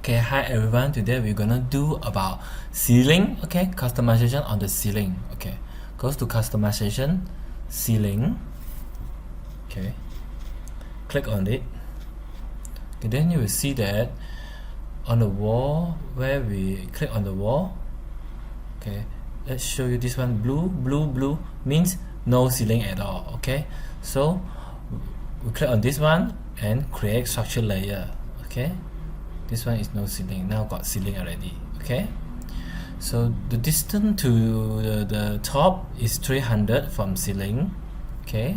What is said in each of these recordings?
Okay, hi everyone. Today we're gonna do about ceiling. Okay, customization on the ceiling. Okay, goes to customization, ceiling. Okay, click on it. Okay, then you will see that on the wall where we click on the wall. Okay, let's show you this one. Blue means no ceiling at all. Okay, so we click on this one and create structure layer. Okay, this one is no ceiling, now got ceiling already. Okay, so the distance to the top is 300 from ceiling. Okay,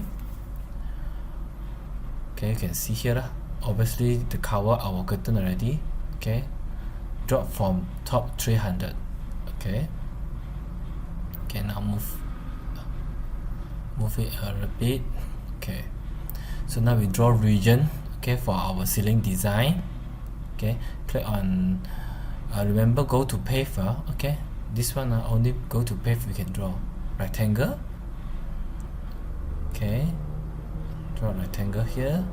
you can see here obviously the cover our curtain already. Okay, drop from top 300. Okay, now move it a bit. Okay, so now we draw region. Okay, for our ceiling design. Okay, click on remember go to pave. Okay, this one only go to pave we can draw rectangle. Okay, draw rectangle here.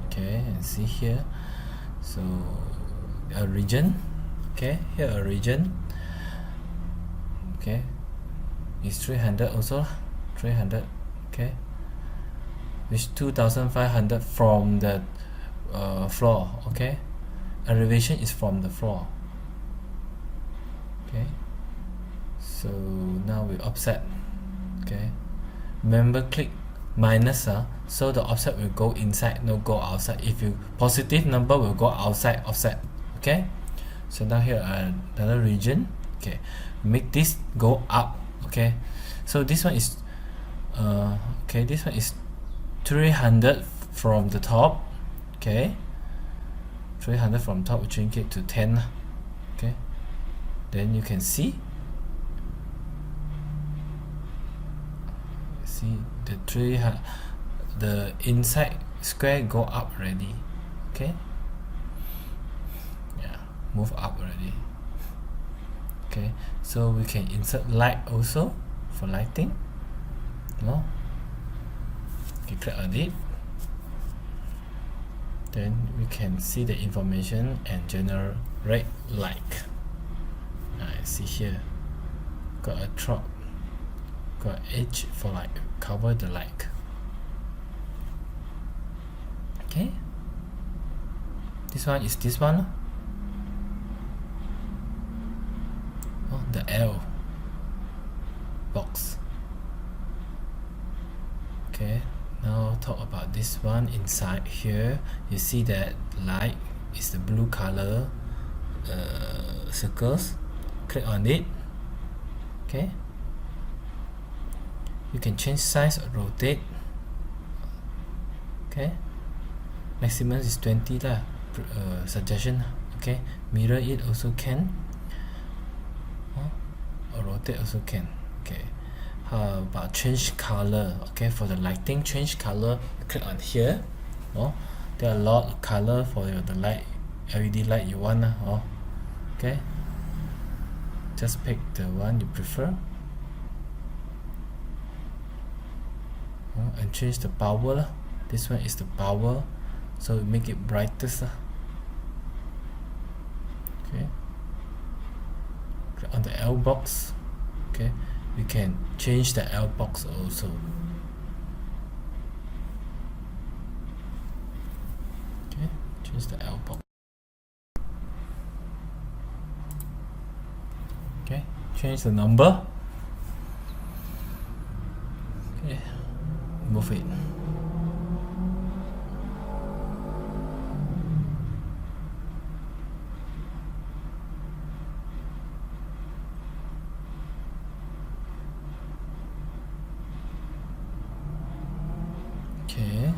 Okay, and see here, so a region. Okay, here a region. Okay, it's 300 also, 300. Okay, which 2500 from the floor. Okay, elevation is from the floor. Okay, so now we offset. Okay, remember click minus, so the offset will go inside, no go outside. If you positive number will go outside offset. Okay, so now here another region. Okay, make this go up. Okay, so this one is okay, this one is 300 from the top. Okay, 300 from top, we change it to 10. Okay, then you can see the inside square go up already. Okay, yeah, move up already. Okay, so we can insert light also for lighting. No, okay, click on it. Then we can see the information and generate light. I see here got a drop, got edge for light, cover the light. Okay, this one is this one. Oh, the L box. Okay, now talk about this one. Inside here you see that light is the blue color circles. Click on it. Okay, you can change size or rotate. Okay, maximum is 20 lah, suggestion. Okay, mirror it also can, or rotate also can. Okay, how about change color? Okay, for the lighting, change color, click on here. There are a lot of color for the light, LED light you want. Okay, just pick the one you prefer. And change the power. This one is the power, so we make it brightest. Okay, click on the L box. Okay, we can change the L box also. Okay, change the L box. Okay, change the number. Okay, move it. Okay,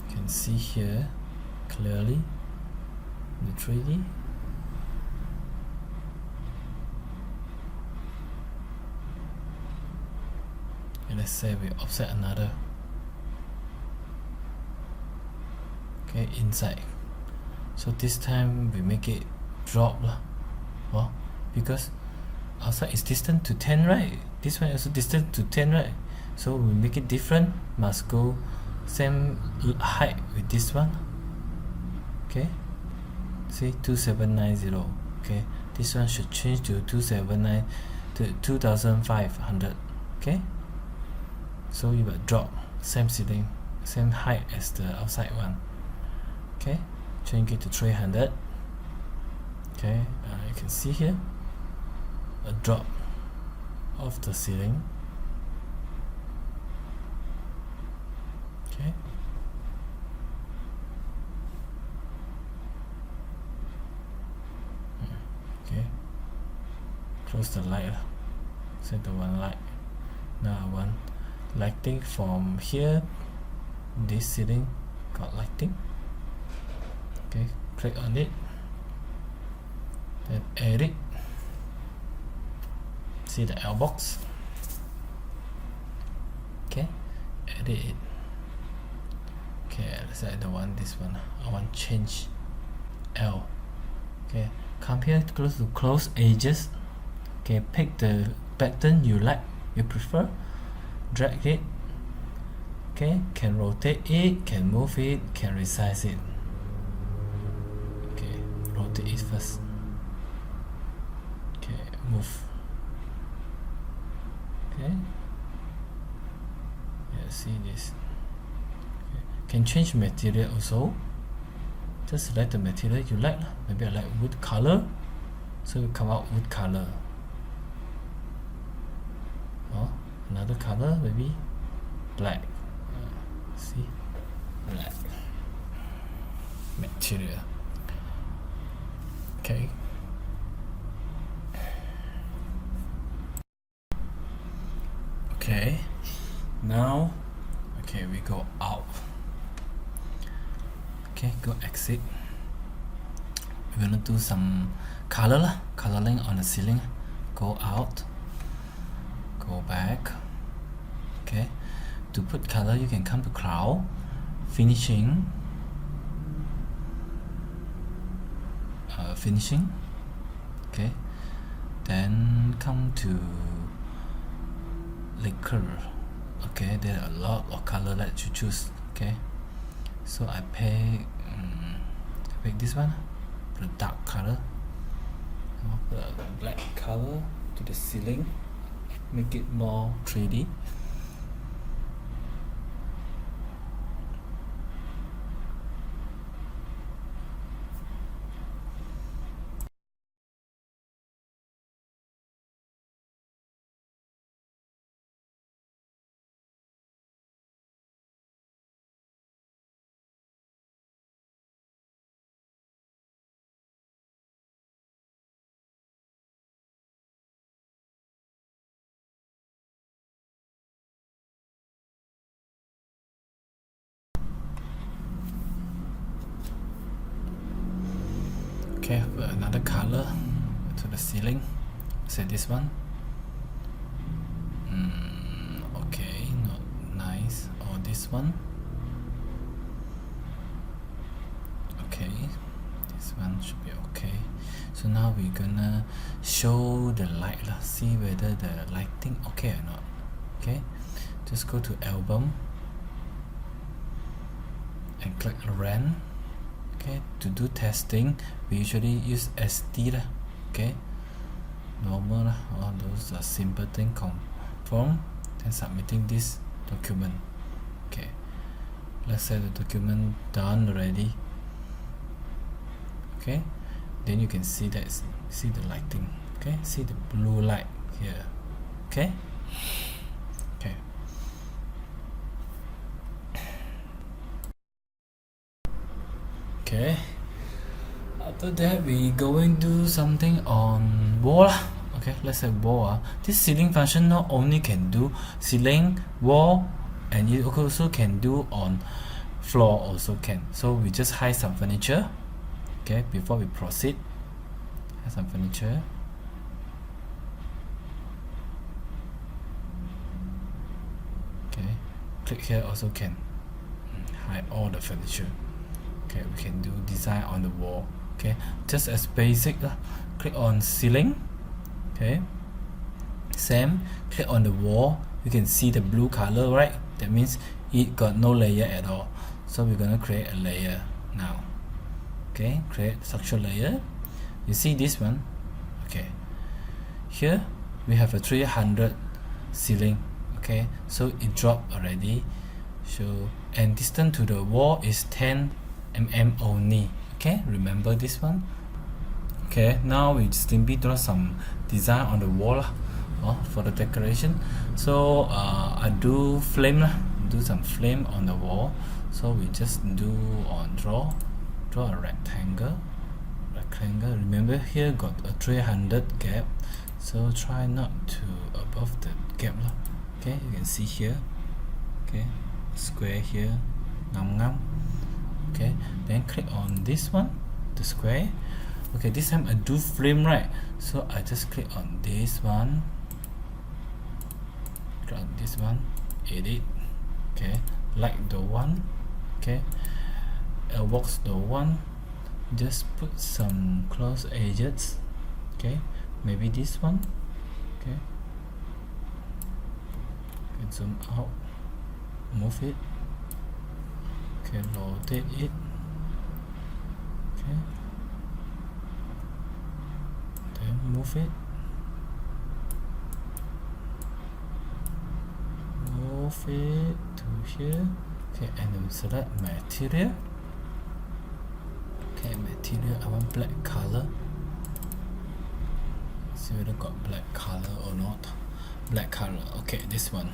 you can see here clearly the 3D. And let's say we offset another. Okay, inside. So this time we make it drop lah. Because outside is distant to 10, right? This one also distant to 10, right? So we make it different, must go same height with this one. Okay, see 2790. Okay, this one should change to 279 to 2500. Okay, so you will drop same ceiling, same height as the outside one. Okay, change it to 300. Okay, you can see here a drop of the ceiling. Okay, okay, close the light, set the one light. Now I want lighting from here. This ceiling got lighting. Okay, click on it, then edit. See the L box. Okay, edit it. Okay, let's say I don't want this one. I want change L. Okay, come here close to close edges. Okay, pick the pattern you like, you prefer, drag it. Okay, can rotate it, can move it, can resize it. Okay, rotate it first. Okay, move. Okay, yeah, see this. Okay. Can change material also. Just select the material you like. Maybe I like wood color, so it come out wood color. Or another color, maybe black. See, black material. Okay. Okay, now, okay, we go out. Okay, go exit. We're gonna do some coloring on the ceiling. Go out, go back. Okay, to put color you can come to cloud, finishing, okay, then come to liquor. Okay, there are a lot of color that you choose. Okay, so I pick this one, the dark color, the black color to the ceiling, make it more 3D. Okay, another color to the ceiling. Say this one. Okay, not nice. Or this one. Okay, this one should be okay. So now we're gonna show the light. See whether the lighting okay or not. Okay, just go to album and click run. Okay, to do testing we usually use SD lah. Okay, normal lah. All those are simple thing. Confirm, then submitting this document. Okay, let's say the document done already. Okay, then you can see that, see the lighting. Okay, see the blue light here. Okay, okay. Okay, after that we going do something on wall. Okay, let's say wall. This ceiling function not only can do ceiling, wall, and you also can do on floor also can. So we just hide some furniture. Okay, before we proceed, hide some furniture. Okay, click here also can hide all the furniture. Okay, we can do design on the wall. Okay, just as basic. Click on ceiling. Okay, same. Click on the wall. You can see the blue color, right? That means it got no layer at all. So we're gonna create a layer now. Okay, create structure layer. You see this one. Okay, here we have a 300 ceiling. Okay, so it dropped already. So, and distance to the wall is 10 mm only. Okay, remember this one. Okay, now we simply draw some design on the wall for the decoration. So I do flame do some flame on the wall. So we just do draw a rectangle. Remember here got a 300 gap, so try not to above the gap. Okay, you can see here. Okay, square here, okay, then click on this one, the square. Okay, this time I do frame, right? So I just click on this one, edit. Okay, like the one. Okay, box the one, just put some close edges. Okay, maybe this one. Okay, zoom out, move it. Okay, rotate it. Okay, then move it, to here. Okay, and then select material. Okay, material, I want black color. See whether got black color or not. Black color. Okay, this one.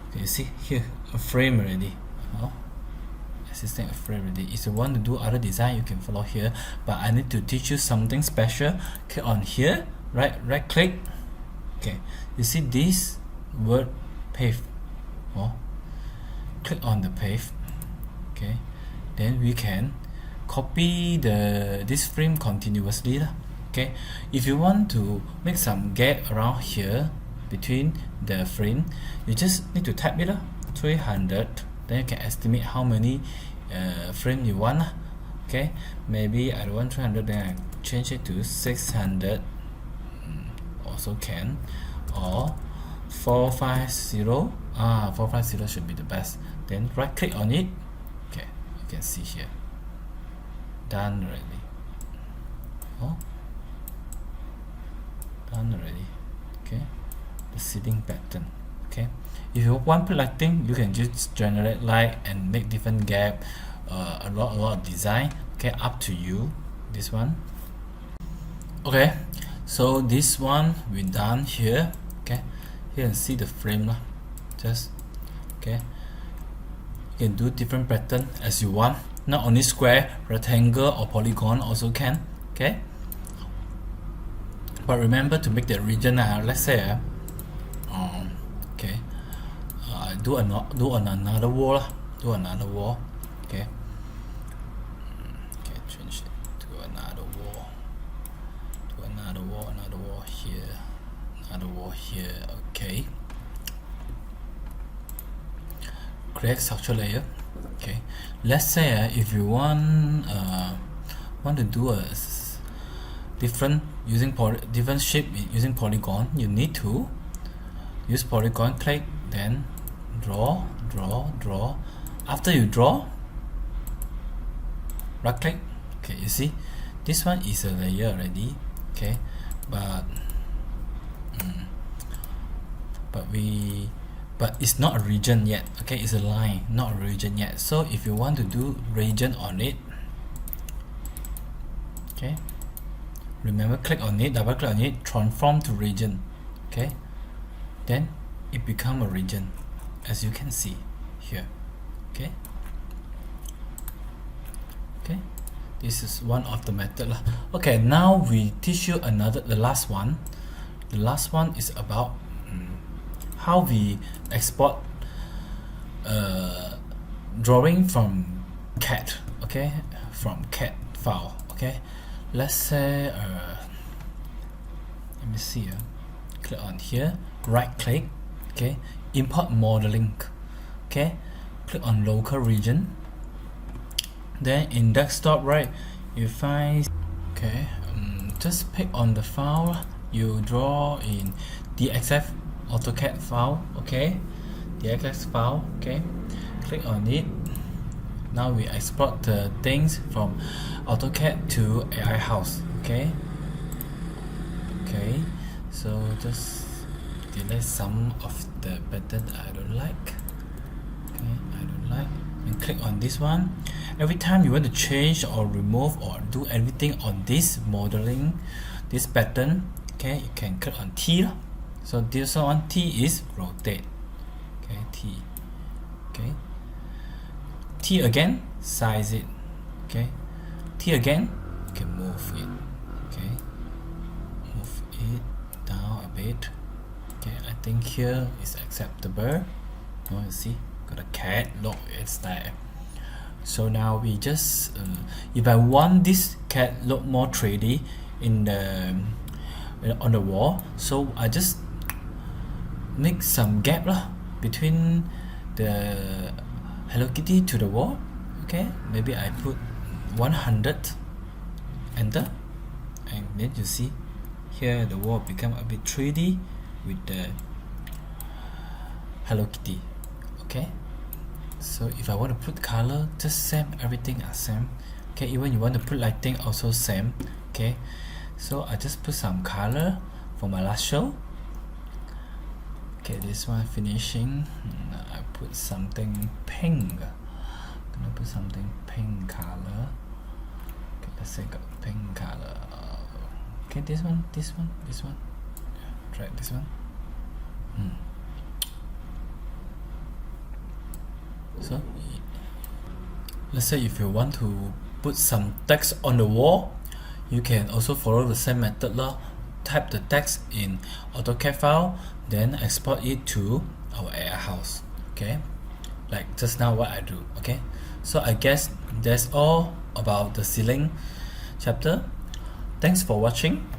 Okay, you see here a frame already. Existing a frame already. If you want to do other design, you can follow here, but I need to teach you something special. Click on here, right click. Okay, you see this word pave. Click on the pave. Okay, then we can copy this frame continuously. Okay, if you want to make some gap around here between the frame, you just need to type it 300. Then you can estimate how many frame you want. Okay, maybe I don't want 300, then I change it to 600. Also can, or 450. 450 should be the best. Then right click on it. Okay, you can see here, done already. Done already. Okay, the seating pattern. Okay, if you want lighting, you can just generate light and make different gap, a lot of design. Okay, up to you. This one. Okay, so this one we done here. Okay, here you can see the frame just okay, you can do different pattern as you want, not only square, rectangle or polygon also can. Okay, but remember to make the region. Let's say okay, do on another wall. Okay, change it to another wall. Another wall here, another wall here. Okay, create structure layer. Okay, let's say if you want to do a different different shape using polygon, you need to use polygon. Click, then draw. After you draw, right click. Okay, you see this one is a layer already. Okay, but it's not a region yet. Okay, it's a line, not a region yet. So if you want to do region on it, okay, remember, click on it, double click on it, transform to region. Okay, then it become a region, as you can see here. Okay, this is one of the method. Okay, now we teach you the last one. The last one is about how we export drawing from CAD. Okay, from CAD file. Okay, let's say let me see. Click on here, right click. Okay, import modeling. Okay, click on local region. Then in desktop, right, you find, okay, just pick on the file you draw in DXF AutoCAD file. Okay, DXF file. Okay, click on it, now we export the things from AutoCAD to AiHouse. Okay, so just delete some of the pattern I don't like. And click on this one. Every time you want to change or remove or do everything on this modeling, this pattern, okay, you can click on T. So this one, T is rotate. T again, size it. T again, you can move it. Move it down a bit. I think here is acceptable. You see, got a cat look, it's there. So now we just if I want this cat look more 3D in the on the wall, so I just make some gap between the Hello Kitty to the wall. Maybe I put 100, enter, and then you see here the wall become a bit 3D with the Hello Kitty. So if I want to put color, just same, everything are same. Even you want to put lighting, also same. So I just put some color for my last show. This one finishing, I put something pink. Gonna put something pink color. Let's say got pink color. This one. Try this one. So let's say if you want to put some text on the wall, you can also follow the same method. Type the text in AutoCAD file, then export it to our AiHouse. Like just now what I do. So I guess that's all about the ceiling chapter. Thanks for watching.